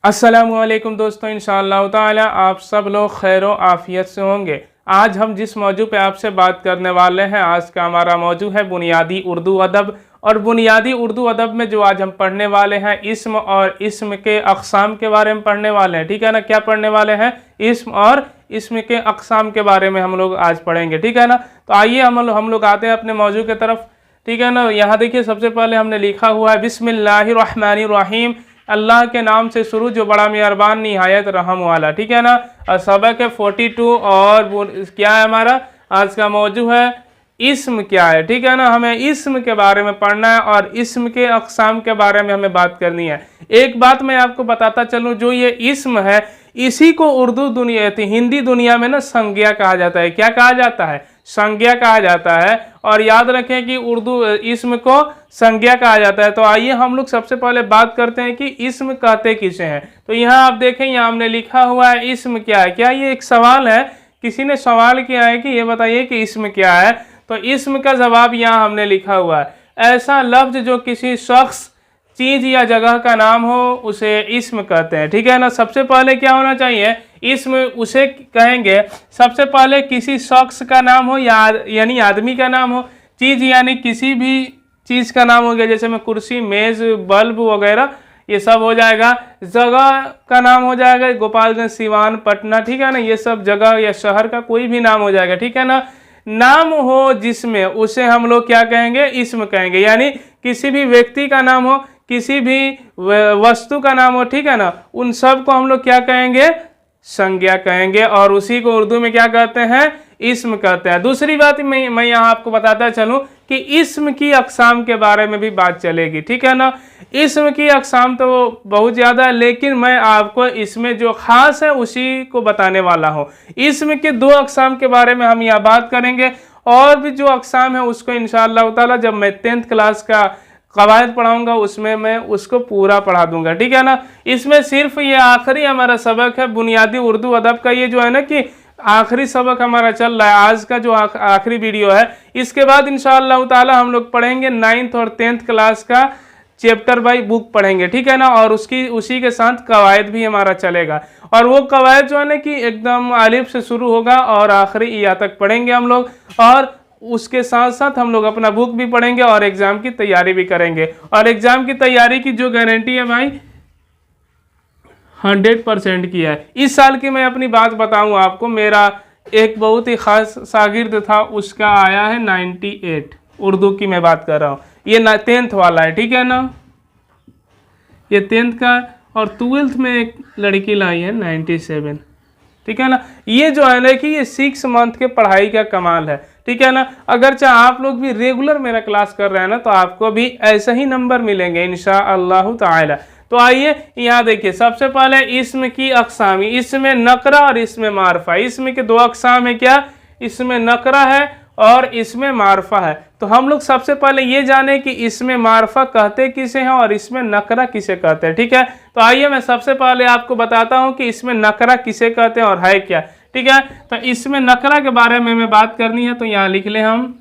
अस्सलामुअलैकुम दोस्तों, इंशाअल्लाह ताला आप सब लोग खैर आफियत से होंगे। आज हम जिस मौजू पे आपसे बात करने वाले हैं, आज का हमारा मौजू है बुनियादी उर्दू अदब। और बुनियादी उर्दू अदब में जो आज हम पढ़ने वाले हैं, इस्म और इस्म के अक़साम के बारे में पढ़ने वाले हैं। ठीक है ना, क्या पढ़ने वाले हैं? इस्म और इस्म के अक़साम के बारे में हम लोग आज पढ़ेंगे। ठीक है ना, तो आइए हम लोग आते हैं अपने मौजू की तरफ। ठीक है ना, यहाँ देखिए सबसे पहले हमने लिखा हुआ है बिस्मिल्लाहिर्रहमानिर्रहीम, अल्लाह के नाम से शुरू जो बड़ा मेहरबान निहायत रहम वाला। ठीक है ना, और सबक है 42 और क्या है हमारा आज का मौजू है इस्म क्या है। ठीक है ना, हमें इस्म के बारे में पढ़ना है और इस्म के अक़साम के बारे में हमें बात करनी है। एक बात मैं आपको बताता चलूँ, जो ये इस्म है इसी को उर्दू दुनिया हिंदी दुनिया में ना संज्ञा कहा जाता है। क्या कहा जाता है? संज्ञा कहा जाता है। और याद रखें कि उर्दू इस्म को संज्ञा कहा जाता है। तो आइए हम लोग सबसे पहले बात करते हैं कि इस्म कहते किसे हैं। तो यहाँ आप देखें, यहाँ हमने लिखा हुआ है इस्म क्या है। क्या ये एक सवाल है? किसी ने सवाल किया है कि ये बताइए कि इस्म क्या है। तो इस्म का जवाब यहाँ हमने लिखा हुआ है, ऐसा लफ्ज जो किसी शख्स, चीज या जगह का नाम हो उसे इस्म कहते हैं। ठीक है ना, सबसे पहले क्या होना चाहिए? इस्म उसे कहेंगे सबसे पहले किसी शख्स का नाम हो या यानी आदमी का नाम हो, चीज यानी किसी भी चीज का नाम हो गया, जैसे में कुर्सी, मेज, बल्ब वगैरह ये सब हो जाएगा। जगह का नाम हो जाएगा गोपालगंज, सिवान, पटना। ठीक है ना, ये सब जगह या शहर का कोई भी नाम हो जाएगा। ठीक है ना, नाम हो जिसमें उसे हम लोग क्या कहेंगे? इस्म कहेंगे। यानी किसी भी व्यक्ति का नाम हो, किसी भी वस्तु का नाम हो, ठीक है ना, उन सब को हम लोग क्या कहेंगे? संज्ञा कहेंगे। और उसी को उर्दू में क्या कहते हैं? इस्म कहते हैं। दूसरी बात मैं यहाँ आपको बताता चलूँ कि इस्म की अक़साम के बारे में भी बात चलेगी। ठीक है ना, इस्म की अक़साम तो बहुत ज़्यादा है, लेकिन मैं आपको इसमें जो ख़ास है उसी को बताने वाला हूँ। इस्म के दो अक़साम के बारे में हम यहाँ बात करेंगे, और भी जो अक़साम है उसको इंशाअल्लाह ताला जब मैं 10th क्लास का कवायद पढ़ाऊंगा उसमें मैं उसको पूरा पढ़ा दूंगा। ठीक है ना, इसमें सिर्फ ये आखिरी हमारा सबक है बुनियादी उर्दू अदब का। ये जो है ना कि आखिरी सबक हमारा चल रहा है, आज का जो आखिरी वीडियो है। इसके बाद इंशाअल्लाह ताला हम लोग पढ़ेंगे 9th और 10th क्लास का चैप्टर बाई बुक पढ़ेंगे। ठीक है ना, और उसी के साथ कवायद भी हमारा चलेगा। और वो कवायद जो है ना कि एकदम अलिफ से शुरू होगा और आखिरी या तक पढ़ेंगे हम लोग। और उसके साथ साथ हम लोग अपना बुक भी पढ़ेंगे और एग्जाम की तैयारी भी करेंगे। और एग्जाम की तैयारी की जो गारंटी है भाई 100% की है। इस साल की मैं अपनी बात बताऊं आपको, मेरा एक बहुत ही खास शागिर्द था, उसका आया है 98। उर्दू की मैं बात कर रहा हूँ, ये 10th वाला है। ठीक है ना, ये 10th का। और 12th में एक लड़की लाई है 97। ठीक है ना, ये जो है ना कि ये 6 मंथ के पढ़ाई का कमाल है। ठीक है ना, अगर चाहे आप लोग भी रेगुलर मेरा क्लास कर रहे हैं ना, तो आपको भी ऐसे ही नंबर मिलेंगे इंशाअल्लाह ताला। तो आइए यहाँ देखिए, सबसे पहले इस्म की अक़साम, इसमें नकरा और इसमें मारफा। इसमें के दो अक़साम है, क्या? इसमें नकरा है और इसमें मारफा है। तो हम लोग सबसे पहले ये जाने कि इसमें मारफा कहते किसे हैं और इसमें नकरा किसे कहते हैं। ठीक है, तो आइए मैं सबसे पहले आपको बताता हूँ कि इसमें नकरा किसे कहते हैं और है क्या। ठीक है, तो इसमें नकरा के बारे में हमें बात करनी है, तो यहाँ लिख लें हम,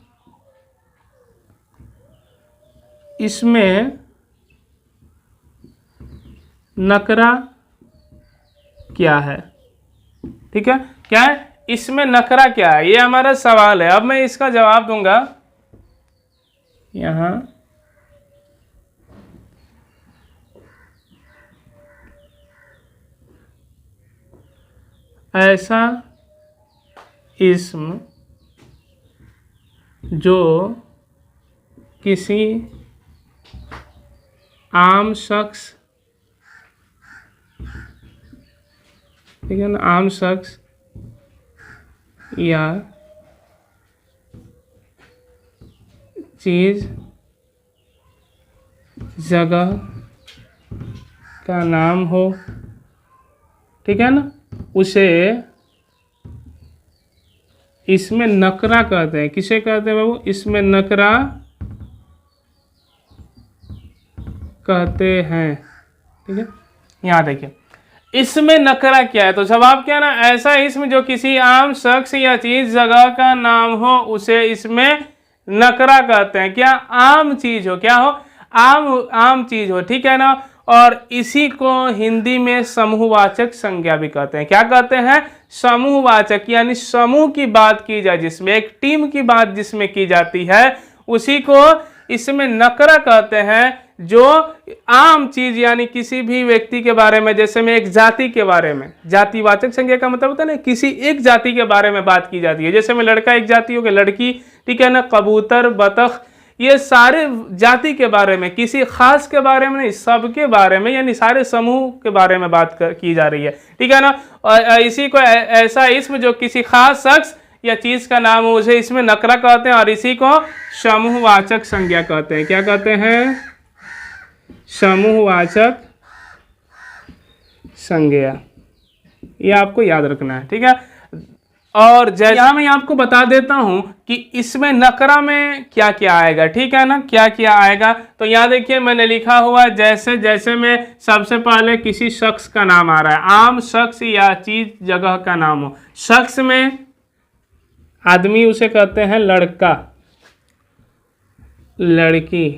इसमें नकरा क्या है। ठीक है, क्या है इसमें नकरा क्या है, ये हमारा सवाल है। अब मैं इसका जवाब दूंगा। यहाँ ऐसा इस्म जो किसी आम शख्स, ठीक है ना, आम शख्स या चीज, जगह का नाम हो, ठीक है ना, उसे इसमें नकरा कहते हैं। किसे कहते हैं बाबू? इसमें नकरा कहते हैं। ठीक है, यहाँ देखिए इसमें नकरा क्या है, तो जवाब क्या ना, ऐसा इसम जो किसी आम शख्स या चीज, जगह का नाम हो उसे इसमें नकरा कहते हैं। क्या? आम चीज हो, क्या हो? आम चीज हो। ठीक है ना, और इसी को हिंदी में समूहवाचक संज्ञा भी कहते हैं। क्या कहते हैं? समूहवाचक, यानी समूह की बात की जाए जिसमें, एक टीम की बात जिसमें की जाती है, उसी को इसमें नकरा कहते हैं। जो आम चीज यानी किसी भी व्यक्ति के बारे में, जैसे में एक जाति के बारे में, जातिवाचक संज्ञा का मतलब होता है ना, किसी एक जाति के बारे में बात की जाती है। जैसे में लड़का एक जाति हो गया, लड़की, ठीक है ना, कबूतर, बतख, ये सारे जाति के बारे में, किसी खास के बारे में नहीं, सबके बारे में, यानी सारे समूह के बारे में बात की जा रही है, ठीक है ना। और इसी को ऐसा इसमें जो किसी खास शख्स या चीज का नाम हो, उसे इसमें नकरा कहते हैं और इसी को समूहवाचक संज्ञा कहते हैं। क्या कहते हैं? समूहवाचक संज्ञा। ये आपको याद रखना है, ठीक है। और यहाँ मैं आपको बता देता हूं कि इसमें नकरा में क्या क्या आएगा, ठीक है ना, क्या क्या आएगा। तो यहाँ देखिए मैंने लिखा हुआ, जैसे जैसे में सबसे पहले किसी शख्स का नाम आ रहा है, आम शख्स या चीज जगह का नाम हो। शख्स में आदमी, उसे कहते हैं लड़का, लड़की,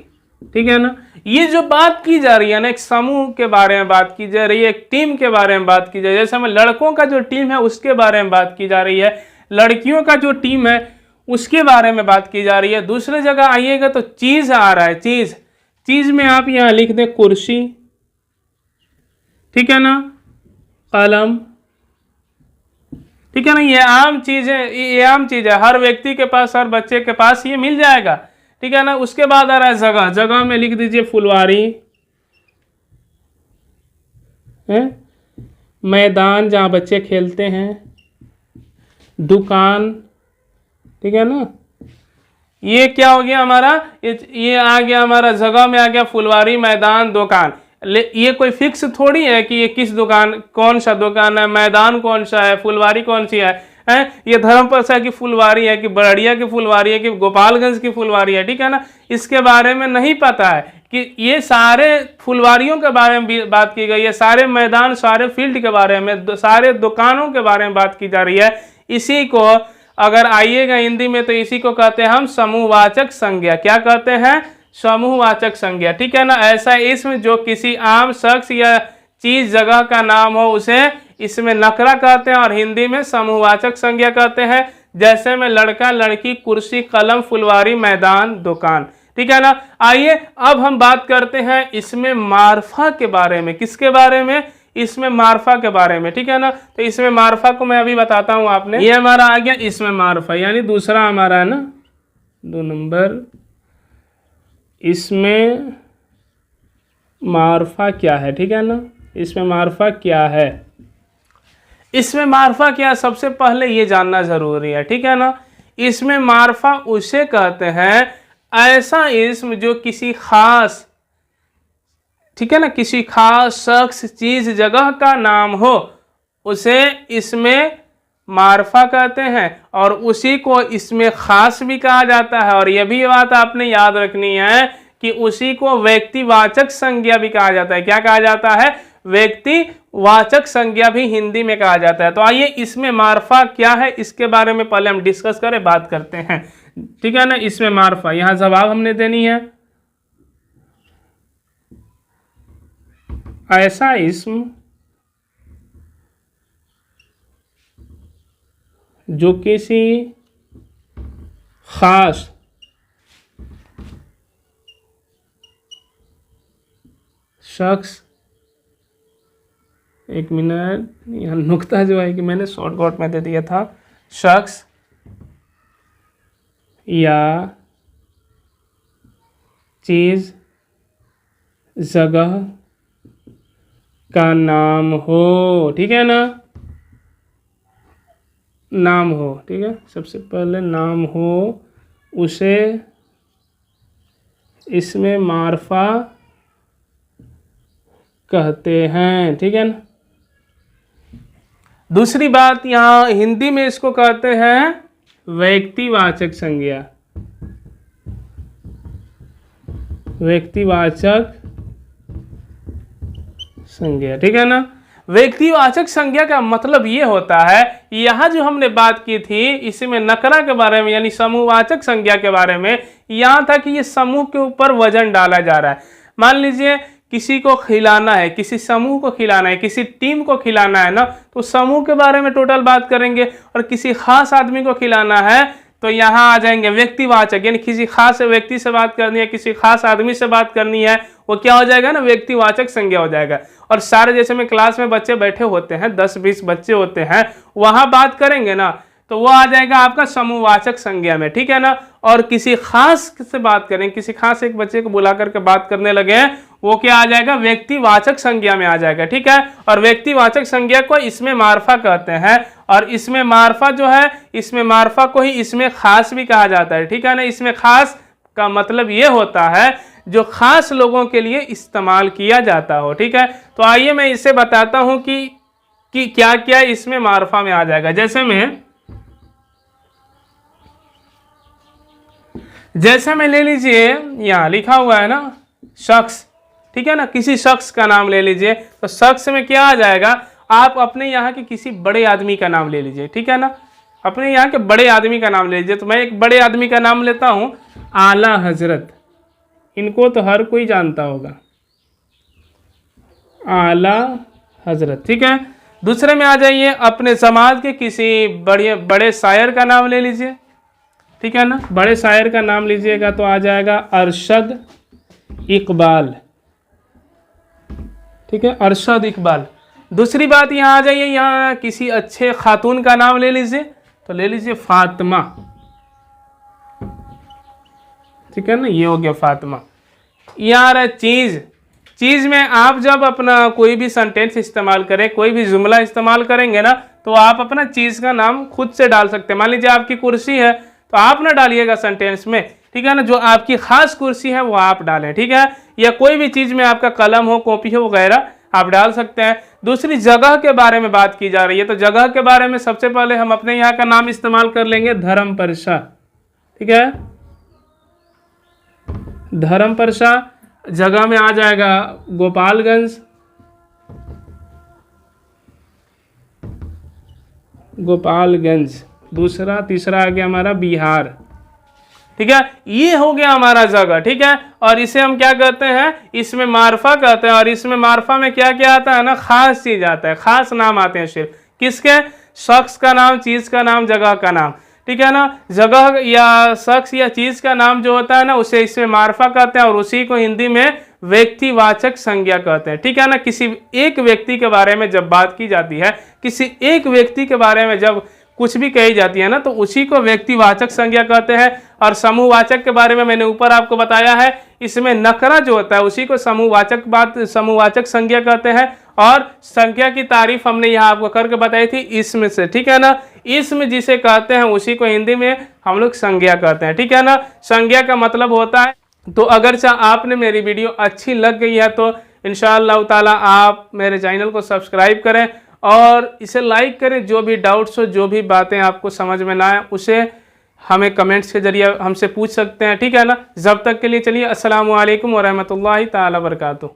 ठीक है ना। ये जो बात की जा रही है ना, एक समूह के बारे में बात की जा रही है, एक टीम के बारे में बात की जा रही है। जैसे हमें लड़कों का जो टीम है उसके बारे में बात की जा रही है, लड़कियों का जो टीम है उसके बारे में बात की जा रही है। दूसरी जगह आइएगा तो चीज आ रहा है, चीज, चीज में आप यहां लिख दें कुर्सी, ठीक है ना, कलम, ठीक है ना। ये आम चीज है, ये आम चीज है, हर व्यक्ति के पास, हर बच्चे के पास ये मिल जाएगा, ठीक है ना। उसके बाद आ रहा है जगह, जगह में लिख दीजिए फुलवारी है, मैदान जहां बच्चे खेलते हैं, दुकान, ठीक है ना। ये क्या हो गया हमारा, ये आ गया हमारा, जगह में आ गया फुलवारी, मैदान, दुकान। ये कोई फिक्स थोड़ी है कि ये किस दुकान, कौन सा दुकान है, मैदान कौन सा है, फुलवारी कौन सी है। ये धर्मप्रसा की फुलवारी है कि बड़िया की फुलवारी है कि गोपालगंज की फुलवारी है, ठीक है ना। इसके बारे में नहीं पता है कि ये सारे फुलवारियों के बारे में बात की गई है, सारे मैदान, सारे फील्ड के बारे में, सारे दुकानों के बारे में बात की जा रही है। इसी को अगर आइएगा हिंदी में तो इसी को कहते हैं हम समूहवाचक संज्ञा। क्या कहते हैं? समूहवाचक संज्ञा, ठीक है ना। ऐसा इसमें जो किसी आम शख्स या चीज जगह का नाम हो उसे इसमें नकरा कहते हैं और हिंदी में समूहवाचक संज्ञा कहते हैं। जैसे में लड़का, लड़की, कुर्सी, कलम, फुलवारी, मैदान, दुकान, ठीक है ना। आइए अब हम बात करते हैं इसमें मार्फा के बारे में। किसके बारे में? इसमें मार्फा के बारे में, ठीक है ना। तो इसमें मार्फा को मैं अभी बताता हूं आपने, ये हमारा आ गया इसमें मार्फा, यानी दूसरा हमारा है ना, 2 नंबर। इसमें मार्फा क्या है, ठीक है ना, इसमें मार्फा क्या है, इसमें मार्फा क्या, सबसे पहले ये जानना जरूरी है, ठीक है ना। इसमें मार्फा उसे कहते हैं ऐसा इस्म जो किसी खास, ठीक है ना, किसी खास शख्स, चीज, जगह का नाम हो, उसे इसमें मार्फा कहते हैं और उसी को इसमें खास भी कहा जाता है। और यह भी बात आपने याद रखनी है कि उसी को व्यक्तिवाचक संज्ञा भी कहा जाता है। क्या कहा जाता है? व्यक्तिवाचक संज्ञा भी हिंदी में कहा जाता है। तो आइए इसमें मार्फा क्या है इसके बारे में पहले हम डिस्कस करें, बात करते हैं, ठीक है ना। इसमें मार्फा, यहां जवाब हमने देनी है, ऐसा इस्म जो किसी खास शख्स, एक मिनट, यहाँ नुक्ता जो है कि मैंने शॉर्टकट में दे दिया था, शख्स या चीज, जगह का नाम हो, ठीक है ना, नाम हो, ठीक है, सबसे पहले नाम हो, उसे इसमें मार्फा कहते हैं, ठीक है ना। दूसरी बात, यहाँ हिंदी में इसको कहते हैं व्यक्तिवाचक संज्ञा, व्यक्तिवाचक संज्ञा, ठीक है ना। व्यक्तिवाचक संज्ञा का मतलब ये होता है, यहाँ जो हमने बात की थी इसमें नकरा के बारे में यानी समूहवाचक संज्ञा के बारे में, यहाँ था कि ये समूह के ऊपर वजन डाला जा रहा है। मान लीजिए किसी को खिलाना है, किसी समूह को खिलाना है, किसी टीम को खिलाना है ना, तो समूह के बारे में टोटल बात करेंगे। और किसी खास आदमी को खिलाना है तो यहाँ आ जाएंगे व्यक्तिवाचक, यानी किसी खास व्यक्ति से बात करनी है, किसी खास आदमी से बात करनी है, वो क्या हो जाएगा ना, व्यक्तिवाचक संज्ञा हो जाएगा। और सारे जैसे में क्लास में बच्चे बैठे होते हैं, 10-20 बच्चे होते हैं, वहां बात करेंगे ना तो वो आ जाएगा आपका समूहवाचक संज्ञा में, ठीक है ना। और किसी खास से बात करें, किसी खास एक बच्चे को बुला करके बात करने लगे हैं, वो क्या आ जाएगा, व्यक्तिवाचक संज्ञा में आ जाएगा, ठीक है। और व्यक्तिवाचक संज्ञा को इसमें मार्फा कहते हैं। और इसमें मार्फा जो है, इसमें मार्फा को ही इसमें खास भी कहा जाता है, ठीक है ना। इसमें खास का मतलब ये होता है जो खास लोगों के लिए इस्तेमाल किया जाता हो, ठीक है। तो आइए मैं इसे बताता हूं कि क्या क्या इसमें मार्फा में आ जाएगा। जैसे में ले लीजिए, यहाँ लिखा हुआ है ना शख्स, ठीक है ना, किसी शख्स का नाम ले लीजिए, तो शख्स में क्या आ जाएगा, आप अपने यहाँ के किसी बड़े आदमी का नाम ले लीजिए, ठीक है ना, अपने यहाँ के बड़े आदमी का नाम ले लीजिए। तो मैं एक बड़े आदमी का नाम लेता हूँ, आला हजरत, इनको तो हर कोई जानता होगा, आला हजरत, ठीक है। दूसरे में आ जाइए, अपने समाज के किसी बड़े शायर का नाम ले लीजिए, ठीक है ना, बड़े शायर का नाम लीजिएगा तो आ जाएगा अरशद इकबाल, ठीक है, अरशद इकबाल। दूसरी बात यहाँ आ जाइए, यहाँ किसी अच्छे खातून का नाम ले लीजिए, तो ले लीजिए फातिमा, ठीक है ना, ये हो गया फातिमा। यार चीज में आप जब अपना कोई भी सेंटेंस इस्तेमाल करें, कोई भी जुमला इस्तेमाल करेंगे ना, तो आप अपना चीज का नाम खुद से डाल सकते हैं। मान लीजिए आपकी कुर्सी है, तो आप ना डालिएगा सेंटेंस में, ठीक है ना, जो आपकी खास कुर्सी है वो आप डालें, ठीक है। या कोई भी चीज में आपका कलम हो, कॉपी हो वगैरह, आप डाल सकते हैं। दूसरी, जगह के बारे में बात की जा रही है, तो जगह के बारे में सबसे पहले हम अपने यहाँ का नाम इस्तेमाल कर लेंगे, धर्मपरसा, ठीक है, धर्मपरसा। जगह में आ जाएगा गोपालगंज, गोपालगंज। दूसरा, तीसरा आ गया हमारा बिहार, ठीक है, ये हो गया हमारा जगह, ठीक है। और इसे हम क्या कहते हैं, इसमें मार्फा कहते हैं। और इसमें मार्फा में क्या क्या आता है ना, खास चीज आता है, खास नाम आते हैं सिर्फ, किसके, शख्स का नाम, चीज का नाम, जगह का नाम, ठीक है ना। जगह या शख्स या चीज का नाम जो होता है ना, उसे इसमें मार्फा कहते हैं, और उसी को हिंदी में व्यक्तिवाचक संज्ञा कहते हैं, ठीक है ना। किसी एक व्यक्ति के बारे में जब बात की जाती है, किसी एक व्यक्ति के बारे में जब कुछ भी कही जाती है ना, तो उसी को व्यक्तिवाचक संज्ञा कहते हैं। और समूहवाचक के बारे में मैंने ऊपर आपको बताया है, इसमें नकरा जो होता है उसी को समूहवाचक संज्ञा कहते हैं। और संख्या की तारीफ हमने यहाँ आपको करके बताई थी इसम से, ठीक है ना। इसम जिसे कहते हैं उसी को हिंदी में हम लोग संज्ञा कहते हैं, ठीक है ना। संज्ञा का मतलब होता है, तो अगर आपने मेरी वीडियो अच्छी लग गई है तो इंशाअल्लाह ताला आप मेरे चैनल को सब्सक्राइब करें और इसे लाइक करें। जो भी डाउट्स हो, जो भी बातें आपको समझ में ना आए, उसे हमें कमेंट्स के जरिए हमसे पूछ सकते हैं, ठीक है ना। जब तक के लिए चलिए, अस्सलामु अलैकुम व रहमतुल्लाहि ताला बरकातुहू।